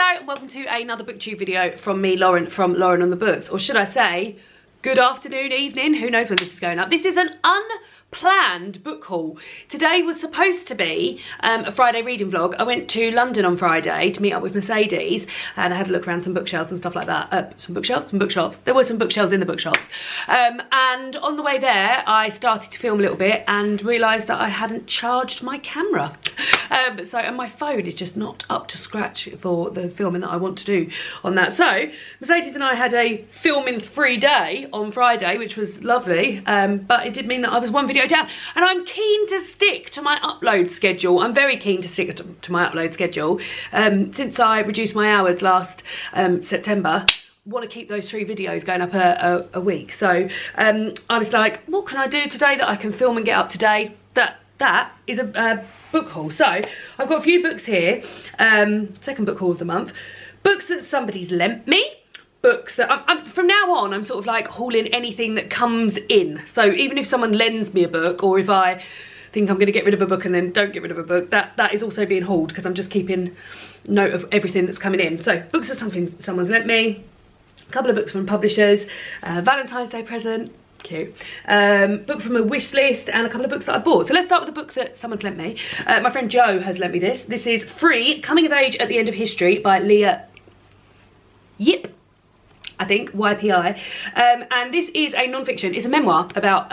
Hello and welcome to another booktube video from me, Lauren, from Lauren on the Books, or should I say good afternoon, evening, who knows when this is going up. This is an unplanned book haul. Today was supposed to be a Friday reading vlog. I went to London on Friday to meet up with Mercedes and I had a look around some bookshelves and stuff like that. Some bookshops. There were some bookshelves in the bookshops. And on the way there I started to film a little bit and realised that I hadn't charged my camera. And my phone is just not up to scratch for the filming that I want to do on that. So Mercedes and I had a filming free day on Friday, which was lovely, but it did mean that I was one video down, and I'm keen to stick to my upload schedule. I'm very keen to stick to my upload schedule. Since I reduced my hours last September, want to keep those 3 videos going up a week. So I was like, what can I do today that I can film and get up today? That is a book haul. So I've got a few books here, second book haul of the month, books that somebody's lent me, books that from now on I'm sort of like hauling anything that comes in. So even if someone lends me a book, or if I think I'm going to get rid of a book and then don't get rid of a book, that is also being hauled, because I'm just keeping note of everything that's coming in. So books are something someone's lent me, a couple of books from publishers, Valentine's Day present, cute, book from a wish list, and a couple of books that I bought. So let's start with the book that someone's lent me. My friend Joe has lent me this. This is Free, Coming of Age at the End of History by Leah Yip, I think, YPI. And this is a non-fiction. It's a memoir about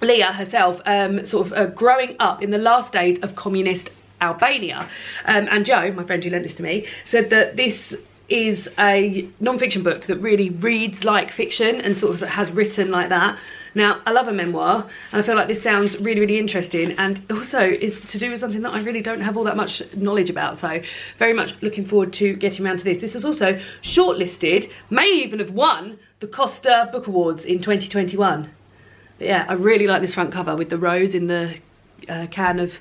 Leah herself sort of growing up in the last days of communist Albania. And Joe, my friend who lent this to me, said that this is a non-fiction book that really reads like fiction and sort of has written like that. Now, I love a memoir and I feel like this sounds really, really interesting, and also is to do with something that I really don't have all that much knowledge about, so very much looking forward to getting around to this. This was also shortlisted, may even have won the Costa Book Awards in 2021. But yeah, I really like this front cover with the rose in the can of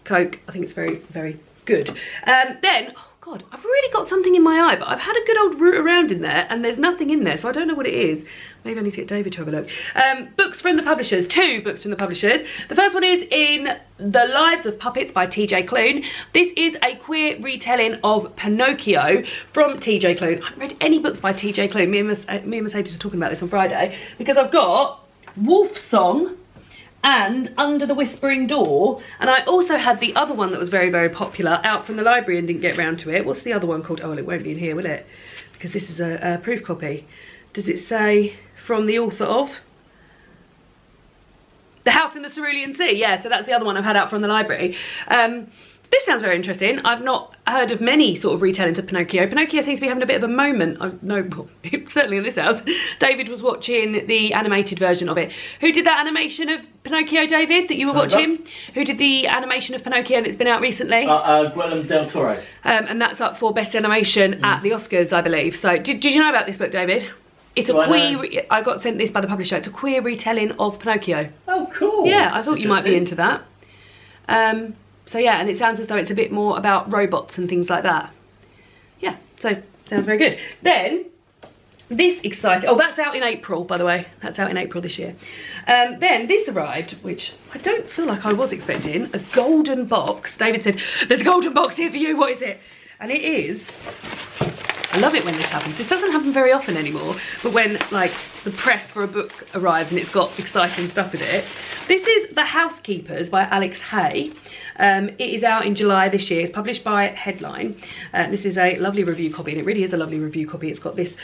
Coke. I think it's very, very good. Then, oh God, I've really got something in my eye, but I've had a good old root around in there and there's nothing in there, so I don't know what it is. Maybe I need to get David to have a look. Books from the publishers, 2 books from the publishers. The first one is In the Lives of Puppets by TJ Klune. This is a queer retelling of Pinocchio from TJ Klune. I haven't read any books by TJ Klune. Me and Mercedes were talking about this on Friday, because I've got Wolf Song and Under the Whispering Door, and I also had the other one that was very, very popular out from the library and didn't get round to it. What's the other one called? Oh, well, it won't be in here, will it? Because this is a proof copy. Does it say from the author of The House in the Cerulean Sea? Yeah, so that's the other one I've had out from the library. This sounds very interesting. I've not heard of many sort of retellings of Pinocchio. Pinocchio seems to be having a bit of a moment. I know, well, certainly in this house. David was watching the animated version of it. Who did that animation of Pinocchio, David, that you were watching? Who did the animation of Pinocchio that's been out recently? Guillermo del Toro. And that's up for Best Animation at the Oscars, I believe. So did you know about this book, David? It's a queer, I got sent this by the publisher. It's a queer retelling of Pinocchio. Oh, cool. Yeah, I thought you might be into that. So yeah, and it sounds as though it's a bit more about robots and things like that. Yeah, so sounds very good. Then, this exciting, oh, that's out in April, by the way. That's out in April this year. Then this arrived, which I don't feel like I was expecting, a golden box. David said, there's a golden box here for you, what is it? And it is, I love it when this happens. This doesn't happen very often anymore, but when like the press for a book arrives and it's got exciting stuff with it. This is The Housekeepers by Alex Hay. It is out in July this year. It's published by Headline. This is a lovely review copy, and it really is a lovely review copy. It's got this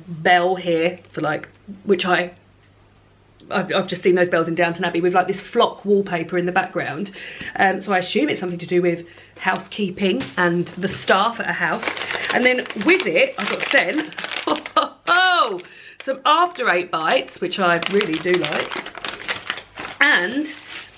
bell here for like, which I've just seen those bells in Downton Abbey with like this flock wallpaper in the background. So I assume it's something to do with housekeeping and the staff at a house. And then with it, I got sent some After 8 bites, which I really do like, and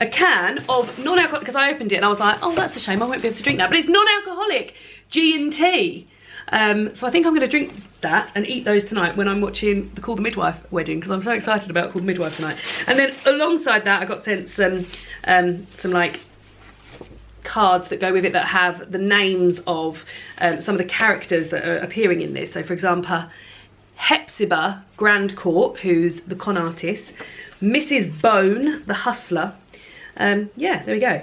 a can of non-alcoholic, because I opened it and I was like, oh, that's a shame, I won't be able to drink that, but it's non-alcoholic G&T. So I think I'm going to drink that and eat those tonight when I'm watching the Call the Midwife wedding, because I'm so excited about Call the Midwife tonight. And then alongside that, I got sent some like cards that go with it that have the names of some of the characters that are appearing in this. So for example, Hepzibah Grandcourt, who's the con artist, Mrs. Bone, the hustler. Yeah, there we go.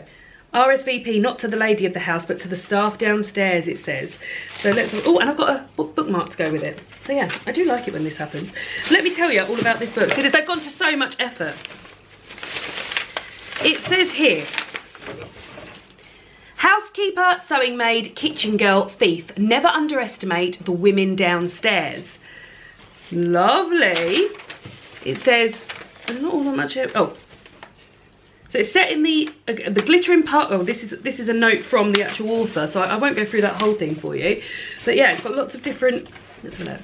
RSVP not to the lady of the house but to the staff downstairs, it says. So let's, oh, and I've got a bookmark to go with it. So yeah, I do like it when this happens. Let me tell you all about this book. See, they've gone to so much effort. It says here, housekeeper, sewing maid, kitchen girl, thief. Never underestimate the women downstairs. Lovely. It says, there's not all that much here. Oh. So it's set in the glittering part. Oh, this is a note from the actual author, so I won't go through that whole thing for you. But yeah, it's got lots of different. Let's have a look.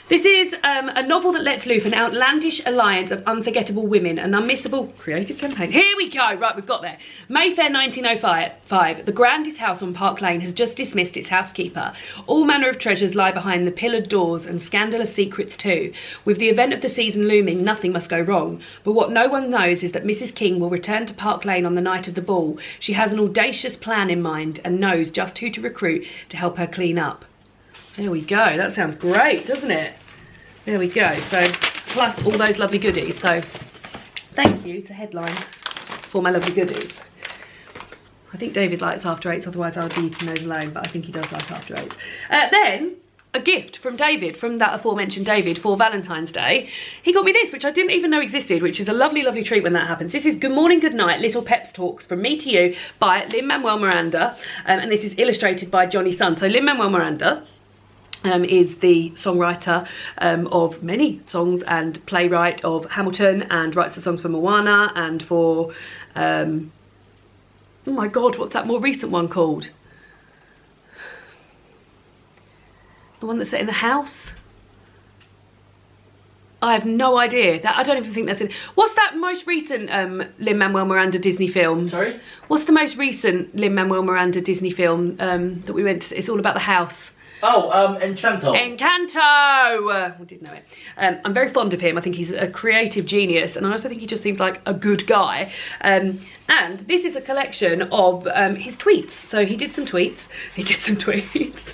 This is a novel that lets loose an outlandish alliance of unforgettable women, an unmissable creative campaign. Here we go, right, we've got there. Mayfair 1905, the grandest house on Park Lane has just dismissed its housekeeper. All manner of treasures lie behind the pillared doors and scandalous secrets too. With the event of the season looming, nothing must go wrong. But what no one knows is that Mrs. King will return to Park Lane on the night of the ball. She has an audacious plan in mind and knows just who to recruit to help her clean up. There we go, that sounds great, doesn't it? There we go, so plus all those lovely goodies. So thank you to Headline for my lovely goodies. I think David likes After Eights, otherwise I would be eating those alone, but I think he does like After Eights. Then a gift from David, from that aforementioned David, for Valentine's Day. He got me this, which I didn't even know existed, which is a lovely, lovely treat when that happens. This is Good Morning, Good Night, Little Peps Talks from Me to You by Lin-Manuel Miranda, and this is illustrated by Johnny Sun. So Lin-Manuel Miranda is the songwriter of many songs and playwright of Hamilton, and writes the songs for Moana and for, oh my God, what's that more recent one called? The one that's set in the house? I have no idea. That I don't even think that's in. What's that most recent Lin-Manuel Miranda Disney film? Sorry? What's the most recent Lin-Manuel Miranda Disney film that we went to? It's all about the house. Oh, Encanto. Encanto! We did know it. I'm very fond of him. I think he's a creative genius, and I also think he just seems like a good guy. And this is a collection of his tweets. So he did some tweets.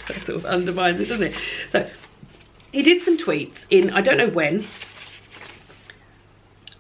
That sort of undermines it, doesn't it? So he did some tweets in, I don't know when,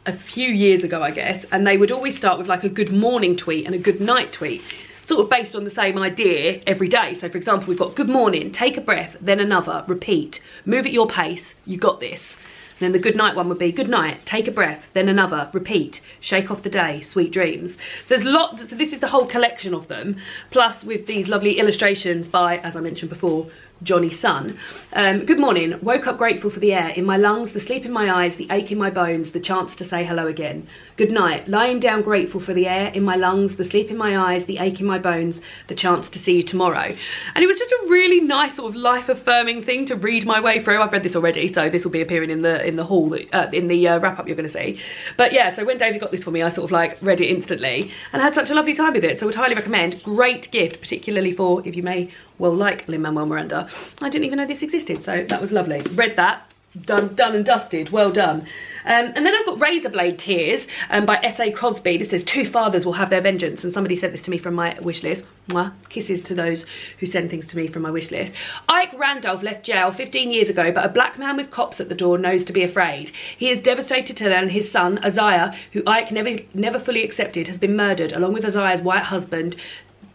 a few years ago, I guess, and they would always start with like a good morning tweet and a good night tweet, sort of based on the same idea every day. So for example, we've got good morning, take a breath, then another, repeat, move at your pace, you got this. And then the good night one would be good night, take a breath, then another, repeat, shake off the day, sweet dreams. There's lots, so this is the whole collection of them, plus with these lovely illustrations by, as I mentioned before, Johnny Sun. Good morning, woke up grateful for the air in my lungs, the sleep in my eyes, the ache in my bones, the chance to say hello again. Good night, lying down grateful for the air in my lungs, the sleep in my eyes, the ache in my bones, the chance to see you tomorrow. And it was just a really nice sort of life-affirming thing to read my way through. I've read this already, so this will be appearing in the haul, in the wrap-up you're going to see. But yeah, so when David got this for me, I sort of like read it instantly and had such a lovely time with it. So I would highly recommend. Great gift, particularly for, if you may well like Lin-Manuel Miranda. I didn't even know this existed, so that was lovely. Read that, done and dusted, well done. And then I've got Razor Blade Tears by S.A. Crosby. This says, two fathers will have their vengeance, and somebody sent this to me from my wish list. Mwah. Kisses to those who send things to me from my wish list. Ike Randolph left jail 15 years ago, but a black man with cops at the door knows to be afraid. He is devastated to learn his son, Isaiah, who Ike never fully accepted, has been murdered, along with Isaiah's white husband,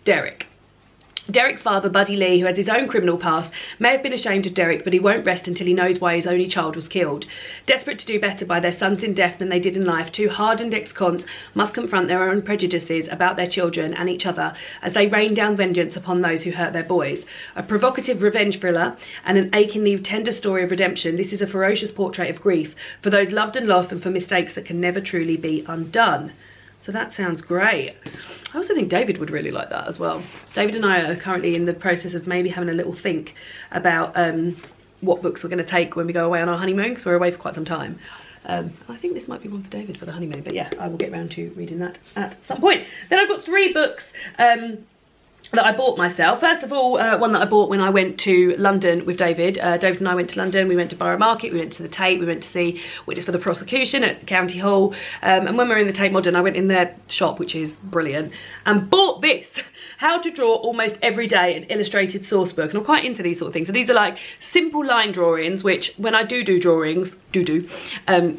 Derek. Derek's father, Buddy Lee, who has his own criminal past, may have been ashamed of Derek, but he won't rest until he knows why his only child was killed. Desperate to do better by their sons in death than they did in life, two hardened ex-cons must confront their own prejudices about their children and each other as they rain down vengeance upon those who hurt their boys. A provocative revenge thriller and an achingly tender story of redemption, this is a ferocious portrait of grief for those loved and lost and for mistakes that can never truly be undone. So that sounds great. I also think David would really like that as well. David and I are currently in the process of maybe having a little think about what books we're going to take when we go away on our honeymoon, because we're away for quite some time. I think this might be one for David for the honeymoon, but yeah, I will get round to reading that at some point. Then I've got 3 books that I bought myself. First of all, one that I bought when I went to London with David. David and I went to London, we went to Borough Market, we went to the Tate, we went to see Witness for the Prosecution at County Hall, and when we were in the Tate Modern, I went in their shop, which is brilliant, and bought this, How to Draw Almost Every Day, an illustrated source book, and I'm quite into these sort of things. So these are like simple line drawings, which when I do drawings,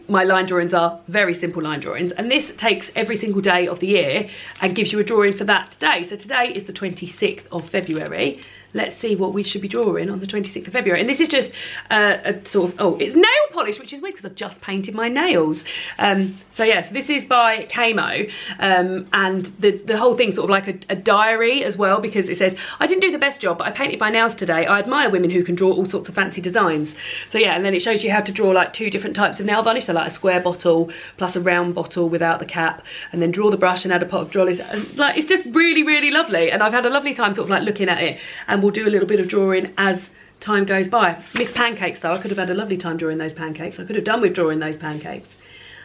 my line drawings are very simple line drawings, and this takes every single day of the year and gives you a drawing for that day. So today is the 26th of February. Let's see what we should be drawing on the 26th of February. And this is just a sort of, oh, it's nail polish, which is weird because I've just painted my nails. So yeah, so this is by Camo. And the whole thing's sort of like a diary as well, because it says, I didn't do the best job, but I painted my nails today. I admire women who can draw all sorts of fancy designs. So yeah, and then it shows you how to draw like 2 different types of nail varnish. So like a square bottle plus a round bottle without the cap, and then draw the brush and add a pot of jollies. And like, it's just really, really lovely. And I've had a lovely time sort of like looking at it, and we'll do a little bit of drawing as time goes by. Miss pancakes though, I could have had a lovely time drawing those pancakes. I could have done with drawing those pancakes.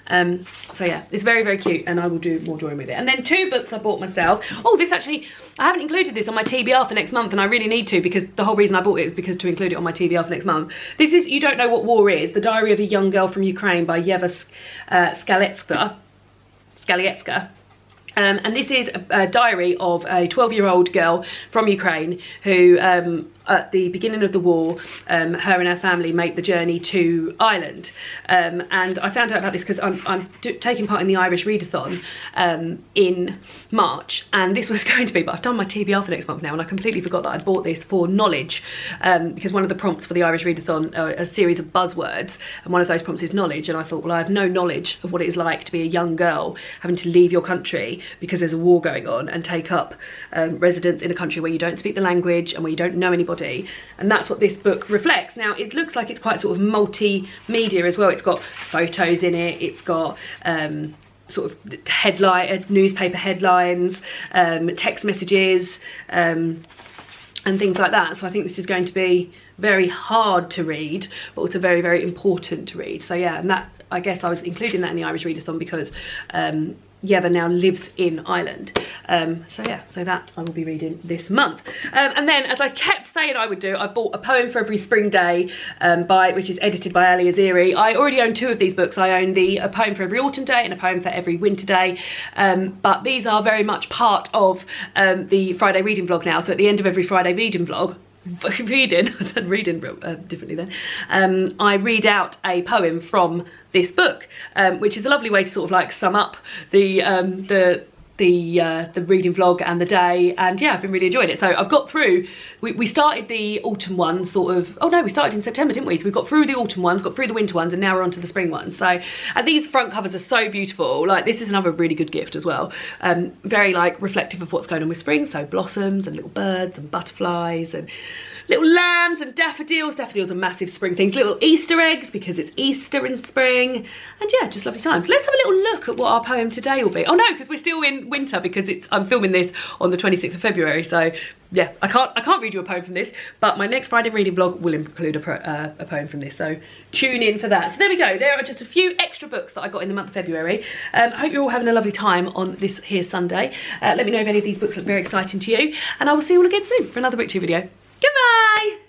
So yeah, it's very, very cute, and I will do more drawing with it. And then 2 books I bought myself. Oh, this actually, I haven't included this on my TBR for next month, and I really need to, because the whole reason I bought it is because to include it on my TBR for next month. This is You Don't Know What War Is, The Diary of a Young Girl from Ukraine by Yeva Skalietska. And this is a diary of a 12-year-old girl from Ukraine who, at the beginning of the war, her and her family made the journey to Ireland. And I found out about this because I'm taking part in the Irish Readathon in March. And this was going to be, but I've done my TBR for next month now, and I completely forgot that I'd bought this for knowledge. Because one of the prompts for the Irish Readathon are a series of buzzwords, and one of those prompts is knowledge. And I thought, well, I have no knowledge of what it is like to be a young girl having to leave your country because there's a war going on, and take up residence in a country where you don't speak the language and where you don't know anybody. And that's what this book reflects. Now, it looks like it's quite sort of multimedia as well. It's got photos in it, it's got sort of newspaper headlines, text messages, and things like that. So I think this is going to be very hard to read, but also very, very important to read. So yeah, and that, I guess I was including that in the Irish Readathon because Yeva now lives in Ireland. So yeah, so that I will be reading this month. And then, as I kept saying I would do, I bought A Poem for Every Spring Day, which is edited by Ali Aziri. I already own 2 of these books. I own A Poem for Every Autumn Day and A Poem for Every Winter Day. But these are very much part of the Friday reading vlog now. So at the end of every Friday reading vlog, differently then, I read out a poem from this book, which is a lovely way to sort of like sum up the reading vlog and the day. And yeah, I've been really enjoying it. So I've got through, we started the autumn one sort of, oh no, we started in September, didn't we? So we got through the autumn ones, got through the winter ones, and now we're on to the spring ones. So, and these front covers are so beautiful. Like, this is another really good gift as well. Very like reflective of what's going on with spring. So blossoms and little birds and butterflies and little lambs and daffodils. Daffodils are massive spring things. Little Easter eggs because it's Easter in spring. And yeah, just lovely times. Let's have a little look at what our poem today will be. Oh no, because we're still in winter, because I'm filming this on the 26th of February. So yeah, I can't read you a poem from this, but my next Friday reading vlog will include a poem from this. So tune in for that. So there we go. There are just a few extra books that I got in the month of February. I hope you're all having a lovely time on this here Sunday. Let me know if any of these books look very exciting to you, and I will see you all again soon for another BookTube video. Goodbye!